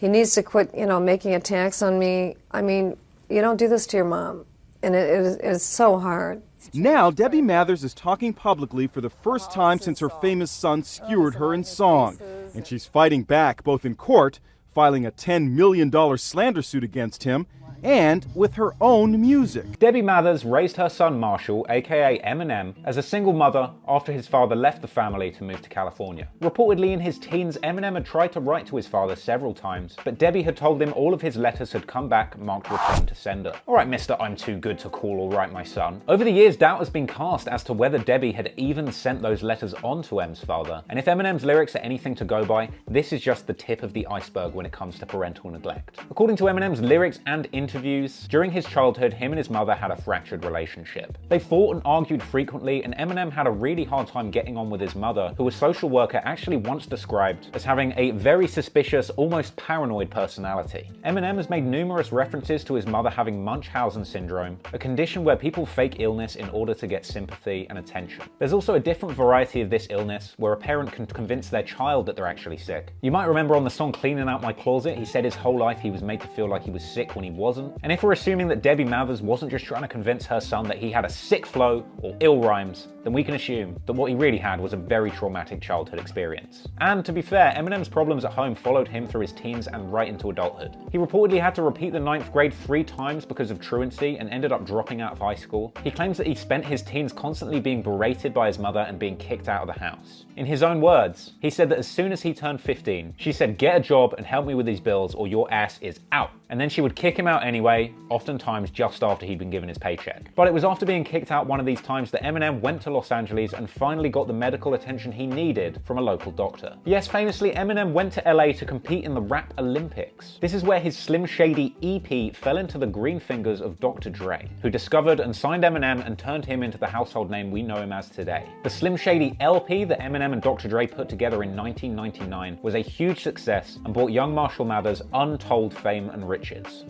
he needs to quit, making attacks on me. I mean, you don't do this to your mom. And it is so hard. Now, Debbie Mathers is talking publicly for the first time since her famous son skewered her in song. And she's fighting back, both in court, filing a $10 million slander suit against him, and with her own music. Debbie Mathers raised her son Marshall, aka Eminem, as a single mother after his father left the family to move to California. Reportedly in his teens, Eminem had tried to write to his father several times, but Debbie had told him all of his letters had come back marked return to sender. Alright, mister, I'm too good to call or write my son. Over the years, doubt has been cast as to whether Debbie had even sent those letters on to Em's father, and if Eminem's lyrics are anything to go by, this is just the tip of the iceberg when it comes to parental neglect. According to Eminem's lyrics and interviews, during his childhood, him and his mother had a fractured relationship. They fought and argued frequently, and Eminem had a really hard time getting on with his mother, who a social worker actually once described as having a very suspicious, almost paranoid personality. Eminem has made numerous references to his mother having Munchausen syndrome, a condition where people fake illness in order to get sympathy and attention. There's also a different variety of this illness, where a parent can convince their child that they're actually sick. You might remember on the song Cleaning Out My Closet, he said his whole life he was made to feel like he was sick when he wasn't. And if we're assuming that Debbie Mathers wasn't just trying to convince her son that he had a sick flow or ill rhymes, then we can assume that what he really had was a very traumatic childhood experience. And to be fair, Eminem's problems at home followed him through his teens and right into adulthood. He reportedly had to repeat the 9th grade 3 times because of truancy and ended up dropping out of high school. He claims that he spent his teens constantly being berated by his mother and being kicked out of the house. In his own words, he said that as soon as he turned 15, she said, "Get a job and help me with these bills or your ass is out." And then she would kick him out anyway, oftentimes just after he'd been given his paycheck. But it was after being kicked out one of these times that Eminem went to Los Angeles and finally got the medical attention he needed from a local doctor. Yes, famously, Eminem went to LA to compete in the Rap Olympics. This is where his Slim Shady EP fell into the green fingers of Dr. Dre, who discovered and signed Eminem and turned him into the household name we know him as today. The Slim Shady LP that Eminem and Dr. Dre put together in 1999 was a huge success and brought young Marshall Mathers untold fame and riches.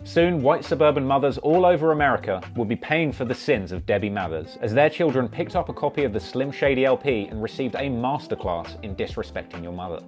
Soon, white suburban mothers all over America would be paying for the sins of Debbie Mathers, as their children picked up a copy of the Slim Shady LP and received a masterclass in disrespecting your mother.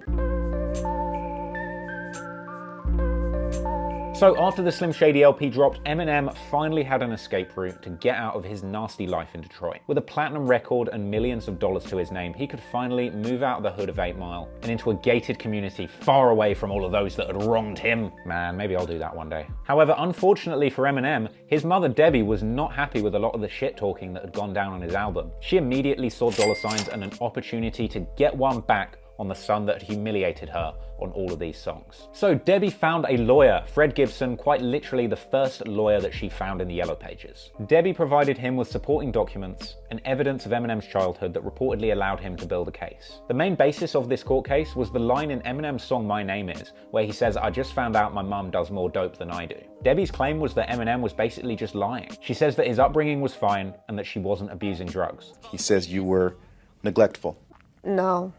So after the Slim Shady LP dropped, Eminem finally had an escape route to get out of his nasty life in Detroit. With a platinum record and millions of dollars to his name, he could finally move out of the hood of 8 Mile and into a gated community far away from all of those that had wronged him. Man, maybe I'll do that one day. However, unfortunately for Eminem, his mother Debbie was not happy with a lot of the shit talking that had gone down on his album. She immediately saw dollar signs and an opportunity to get one back on the son that had humiliated her on all of these songs. So Debbie found a lawyer, Fred Gibson, quite literally the first lawyer that she found in the Yellow Pages. Debbie provided him with supporting documents and evidence of Eminem's childhood that reportedly allowed him to build a case. The main basis of this court case was the line in Eminem's song My Name Is, where he says, "I just found out my mum does more dope than I do." Debbie's claim was that Eminem was basically just lying. She says that his upbringing was fine and that she wasn't abusing drugs. He says you were neglectful. No.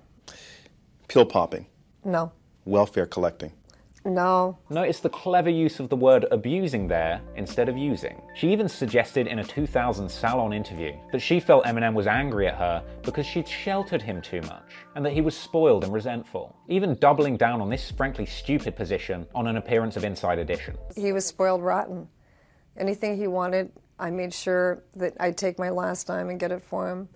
Pill popping. No. Welfare collecting. No. Notice the clever use of the word abusing there instead of using. She even suggested in a 2000 Salon interview that she felt Eminem was angry at her because she'd sheltered him too much, and that he was spoiled and resentful, even doubling down on this frankly stupid position on an appearance of Inside Edition. He was spoiled rotten. Anything he wanted, I made sure that I'd take my last dime and get it for him.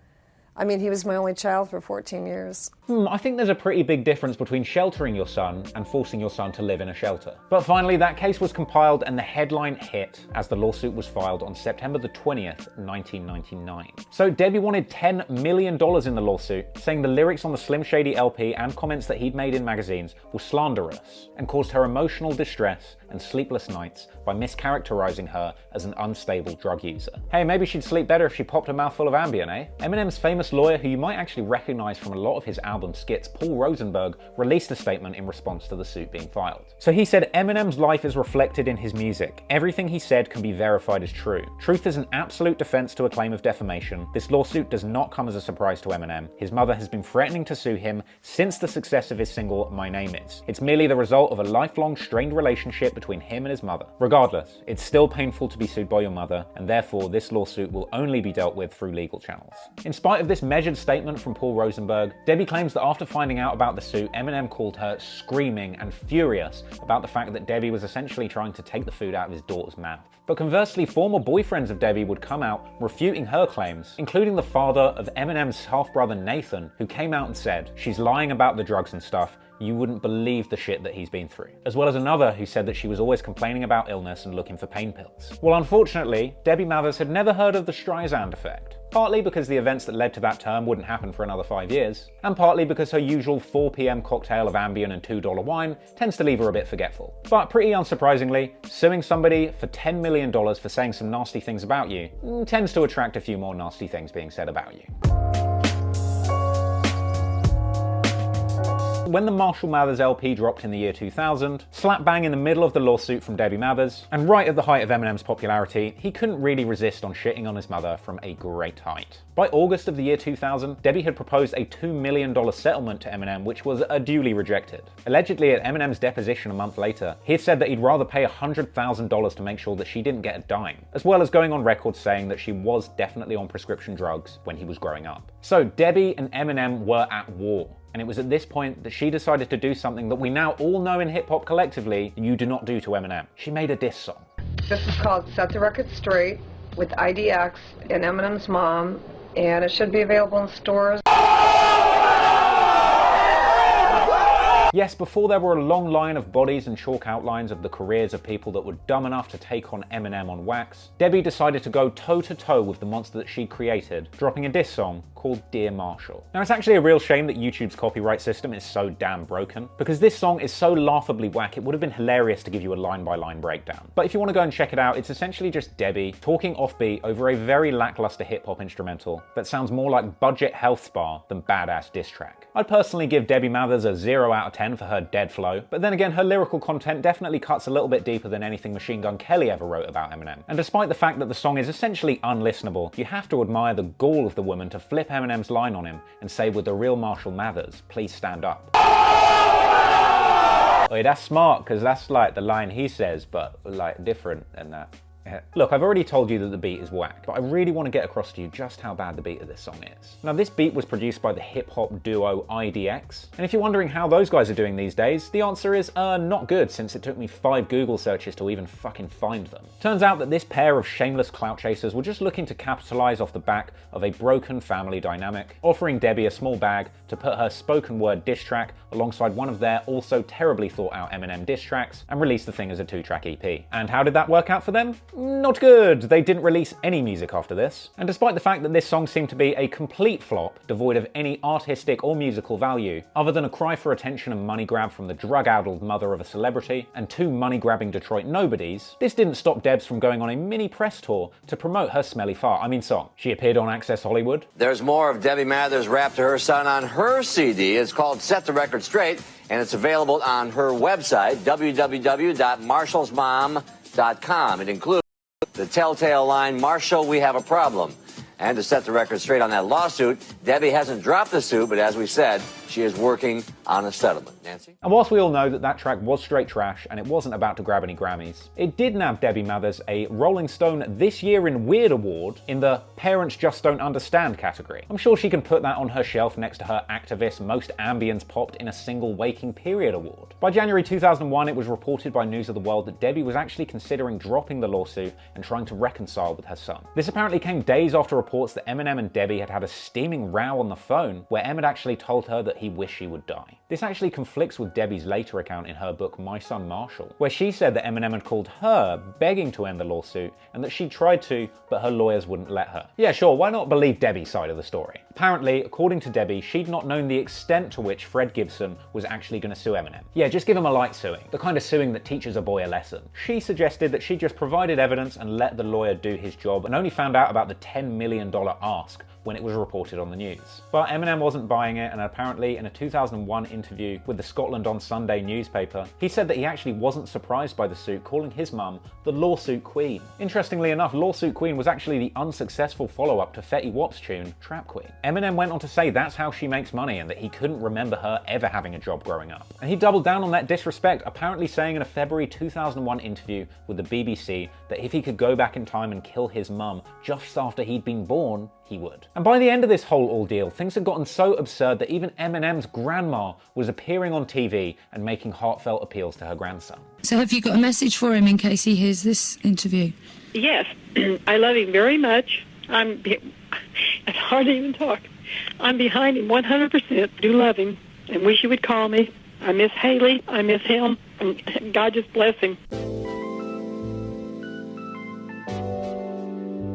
I mean, he was my only child for 14 years. I think there's a pretty big difference between sheltering your son and forcing your son to live in a shelter. But finally, that case was compiled and the headline hit as the lawsuit was filed on September the 20th, 1999. So Debbie wanted $10 million in the lawsuit, saying the lyrics on the Slim Shady LP and comments that he'd made in magazines were slanderous and caused her emotional distress and sleepless nights by mischaracterizing her as an unstable drug user. Hey, maybe she'd sleep better if she popped a mouthful of Ambien, eh? Eminem's famous lawyer, who you might actually recognize from a lot of his album skits, Paul Rosenberg, released a statement in response to the suit being filed. So he said, Eminem's life is reflected in his music. Everything he said can be verified as true. Truth is an absolute defense to a claim of defamation. This lawsuit does not come as a surprise to Eminem. His mother has been threatening to sue him since the success of his single, My Name Is. It's merely the result of a lifelong strained relationship between him and his mother. Regardless, it's still painful to be sued by your mother, and therefore this lawsuit will only be dealt with through legal channels. In spite of this measured statement from Paul Rosenberg, Debbie claims claims that after finding out about the suit, Eminem called her screaming and furious about the fact that Debbie was essentially trying to take the food out of his daughter's mouth. But conversely, former boyfriends of Debbie would come out refuting her claims, including the father of Eminem's half-brother Nathan, who came out and said, "She's lying about the drugs and stuff. You wouldn't believe the shit that he's been through." As well as another who said that she was always complaining about illness and looking for pain pills. Well, unfortunately, Debbie Mathers had never heard of the Streisand effect. Partly because the events that led to that term wouldn't happen for another 5 years, and partly because her usual 4 p.m. cocktail of Ambien and $2 wine tends to leave her a bit forgetful. But pretty unsurprisingly, suing somebody for $10 million for saying some nasty things about you tends to attract a few more nasty things being said about you. When the Marshall Mathers LP dropped in the year 2000, slap bang in the middle of the lawsuit from Debbie Mathers, and right at the height of Eminem's popularity, he couldn't really resist on shitting on his mother from a great height. By August of the year 2000, Debbie had proposed a $2 million settlement to Eminem, which was duly rejected. Allegedly, at Eminem's deposition a month later, he had said that he'd rather pay $100,000 to make sure that she didn't get a dime, as well as going on record saying that she was definitely on prescription drugs when he was growing up. So Debbie and Eminem were at war. And it was at this point that she decided to do something that we now all know in hip-hop collectively you do not do to Eminem. She made a diss song. This is called Set the Record Straight with IDX and Eminem's mom, and it should be available in stores. Yes, before there were a long line of bodies and chalk outlines of the careers of people that were dumb enough to take on Eminem on wax, Debbie decided to go toe-to-toe with the monster that she created, dropping a diss song called Dear Marshall. Now, it's actually a real shame that YouTube's copyright system is so damn broken, because this song is so laughably whack it would have been hilarious to give you a line-by-line breakdown. But if you want to go and check it out, it's essentially just Debbie talking offbeat over a very lackluster hip-hop instrumental that sounds more like budget health spa than badass diss track. I'd personally give Debbie Mathers a 0 out of 10 for her dead flow, but then again, her lyrical content definitely cuts a little bit deeper than anything Machine Gun Kelly ever wrote about Eminem. And despite the fact that the song is essentially unlistenable, you have to admire the gall of the woman to flip Eminem's line on him and say with the real Marshall Mathers, "Please stand up." Wait, that's smart, because that's like the line he says, but like different than that. Look, I've already told you that the beat is whack, but I really want to get across to you just how bad the beat of this song is. Now, this beat was produced by the hip-hop duo IDX, and if you're wondering how those guys are doing these days, the answer is, not good, since it took me 5 Google searches to even fucking find them. Turns out that this pair of shameless clout chasers were just looking to capitalize off the back of a broken family dynamic, offering Debbie a small bag to put her spoken word diss track alongside one of their also terribly thought out Eminem diss tracks, and release the thing as a 2-track EP. And how did that work out for them? Not good. They didn't release any music after this. And despite the fact that this song seemed to be a complete flop, devoid of any artistic or musical value, other than a cry for attention and money grab from the drug-addled mother of a celebrity, and 2 money-grabbing Detroit nobodies, this didn't stop Debs from going on a mini press tour to promote her smelly song. She appeared on Access Hollywood. There's more of Debbie Mathers' rap to her son on her CD. It's called Set the Record Straight, and it's available on her website, www.marshallsmom.com. It includes the telltale line, "Marshall, we have a problem." And to set the record straight on that lawsuit, Debbie hasn't dropped the suit, but as we said, she is working on a settlement. Nancy? And whilst we all know that that track was straight trash and it wasn't about to grab any Grammys, it did nab Debbie Mathers a Rolling Stone This Year in Weird award in the Parents Just Don't Understand category. I'm sure she can put that on her shelf next to her activist Most Ambience Popped in a Single Waking Period award. By January 2001, it was reported by News of the World that Debbie was actually considering dropping the lawsuit and trying to reconcile with her son. This apparently came days after reports that Eminem and Debbie had had a steaming row on the phone, where Em had actually told her that he wished she would die. This actually conflicts with Debbie's later account in her book My Son Marshall, where she said that Eminem had called her begging to end the lawsuit and that she tried to, but her lawyers wouldn't let her. Yeah, sure, why not believe Debbie's side of the story? Apparently, according to Debbie, she'd not known the extent to which Fred Gibson was actually going to sue Eminem. Yeah, just give him a light suing, the kind of suing that teaches a boy a lesson. She suggested that she just provided evidence and let the lawyer do his job, and only found out about the $10 million ask when it was reported on the news. But Eminem wasn't buying it, and apparently in a 2001 interview with the Scotland on Sunday newspaper, he said that he actually wasn't surprised by the suit, calling his mum the Lawsuit Queen. Interestingly enough, Lawsuit Queen was actually the unsuccessful follow-up to Fetty Wap's tune, Trap Queen. Eminem went on to say that's how she makes money and that he couldn't remember her ever having a job growing up. And he doubled down on that disrespect, apparently saying in a February 2001 interview with the BBC that if he could go back in time and kill his mum just after he'd been born, he would. And by the end of this whole ordeal, things had gotten so absurd that even Eminem's grandma was appearing on TV and making heartfelt appeals to her grandson. So have you got a message for him in case he hears this interview? Yes, I love him very much. It's hard to even talk. I'm behind him 100%. Do love him and wish he would call me. I miss Haley. I miss him. And God just bless him.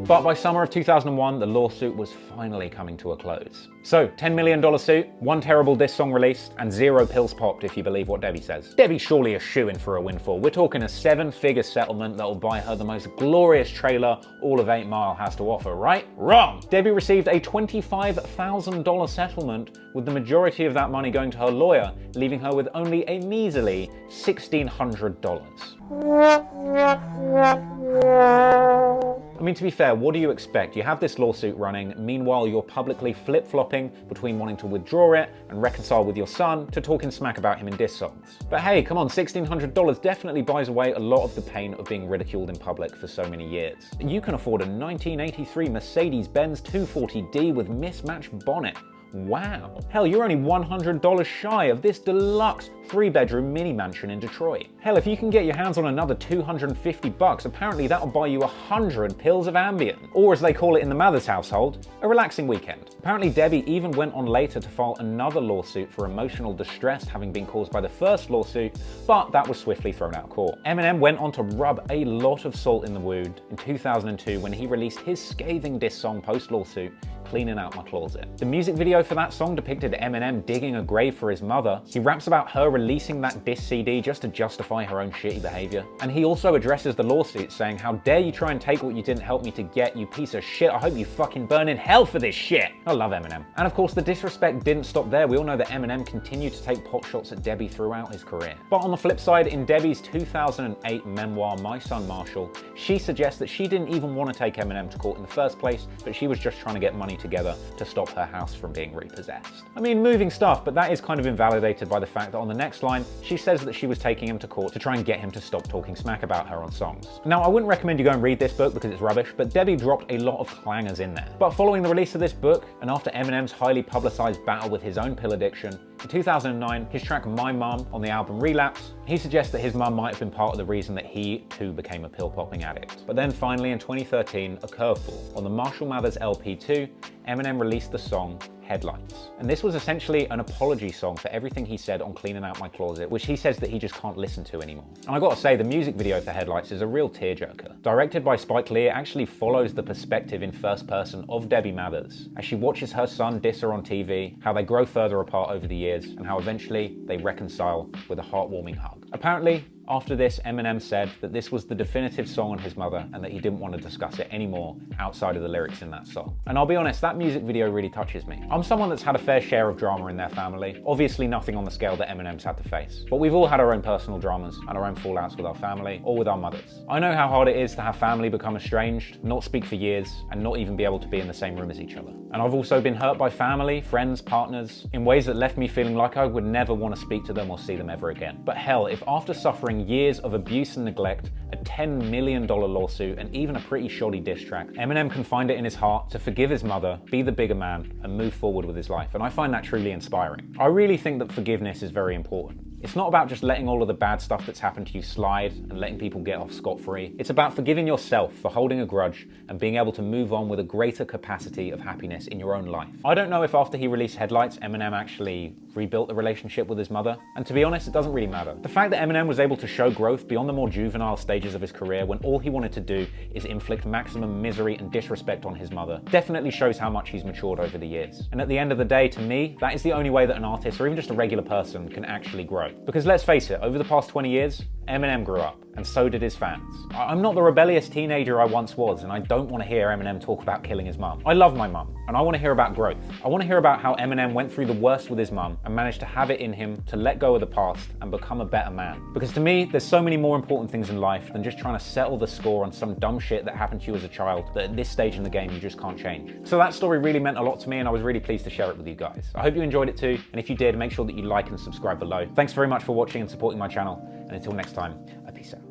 But by summer of 2001, the lawsuit was finally coming to a close. So, $10 million suit, one terrible diss song released, and 0 pills popped if you believe what Debbie says. Debbie's surely a shoo-in for a windfall. We're talking a 7-figure settlement that will buy her the most glorious trailer all of 8 Mile has to offer, right? Wrong! Debbie received a $25,000 settlement, with the majority of that money going to her lawyer, leaving her with only a measly $1,600. I mean, to be fair, what do you expect? You have this lawsuit running, meanwhile you're publicly flip-flopping between wanting to withdraw it and reconcile with your son to talking smack about him in diss songs. But hey, come on, $1,600 definitely buys away a lot of the pain of being ridiculed in public for so many years. You can afford a 1983 Mercedes-Benz 240D with mismatched bonnet. Wow. Hell, you're only $100 shy of this deluxe 3-bedroom mini mansion in Detroit. Hell, if you can get your hands on another $250, apparently that'll buy you 100 pills of Ambien. Or as they call it in the Mathers household, a relaxing weekend. Apparently Debbie even went on later to file another lawsuit for emotional distress having been caused by the first lawsuit, but that was swiftly thrown out of court. Eminem went on to rub a lot of salt in the wound in 2002 when he released his scathing diss song post-lawsuit, Cleaning Out My Closet. The music video for that song depicted Eminem digging a grave for his mother. He raps about her releasing that diss CD just to justify her own shitty behavior. And he also addresses the lawsuit, saying, "How dare you try and take what you didn't help me to get, you piece of shit. I hope you fucking burn in hell for this shit." I love Eminem. And of course, the disrespect didn't stop there. We all know that Eminem continued to take pot shots at Debbie throughout his career. But on the flip side, in Debbie's 2008 memoir, My Son Marshall, she suggests that she didn't even want to take Eminem to court in the first place, but she was just trying to get money together to stop her house from being repossessed. I mean, moving stuff, but that is kind of invalidated by the fact that on the next line, she says that she was taking him to court to try and get him to stop talking smack about her on songs. Now, I wouldn't recommend you go and read this book because it's rubbish, but Debbie dropped a lot of clangers in there. But following the release of this book, and after Eminem's highly publicized battle with his own pill addiction, in 2009, his track My Mum on the album Relapse, he suggests that his mum might have been part of the reason that he too became a pill-popping addict. But then finally in 2013, a curveball. On the Marshall Mathers LP2, Eminem released the song Headlights. And this was essentially an apology song for everything he said on Cleaning Out My Closet, which he says that he just can't listen to anymore. And I gotta say, the music video for Headlights is a real tearjerker. Directed by Spike Lee, it actually follows the perspective in first person of Debbie Mathers, as she watches her son diss her on TV, how they grow further apart over the years, and how eventually they reconcile with a heartwarming hug. Apparently, after this, Eminem said that this was the definitive song on his mother and that he didn't want to discuss it anymore outside of the lyrics in that song. And I'll be honest, that music video really touches me. I'm someone that's had a fair share of drama in their family, obviously nothing on the scale that Eminem's had to face. But we've all had our own personal dramas and our own fallouts with our family or with our mothers. I know how hard it is to have family become estranged, not speak for years, and not even be able to be in the same room as each other. And I've also been hurt by family, friends, partners, in ways that left me feeling like I would never want to speak to them or see them ever again. But hell, if after suffering years of abuse and neglect, a $10 million lawsuit, and even a pretty shoddy diss track, Eminem can find it in his heart to forgive his mother, be the bigger man, and move forward with his life. And I find that truly inspiring. I really think that forgiveness is very important. It's not about just letting all of the bad stuff that's happened to you slide and letting people get off scot-free. It's about forgiving yourself for holding a grudge and being able to move on with a greater capacity of happiness in your own life. I don't know if after he released Headlights, Eminem actually rebuilt the relationship with his mother, and to be honest, it doesn't really matter. The fact that Eminem was able to show growth beyond the more juvenile stages of his career when all he wanted to do is inflict maximum misery and disrespect on his mother definitely shows how much he's matured over the years. And at the end of the day, to me, that is the only way that an artist or even just a regular person can actually grow. Because let's face it, over the past 20 years, Eminem grew up, and so did his fans. I'm not the rebellious teenager I once was, and I don't want to hear Eminem talk about killing his mum. I love my mum, and I want to hear about growth. I want to hear about how Eminem went through the worst with his mum and managed to have it in him to let go of the past and become a better man. Because to me, there's so many more important things in life than just trying to settle the score on some dumb shit that happened to you as a child that at this stage in the game you just can't change. So that story really meant a lot to me, and I was really pleased to share it with you guys. I hope you enjoyed it too, and if you did, make sure that you like and subscribe below. Thanks very much for watching and supporting my channel, and until next time, peace out.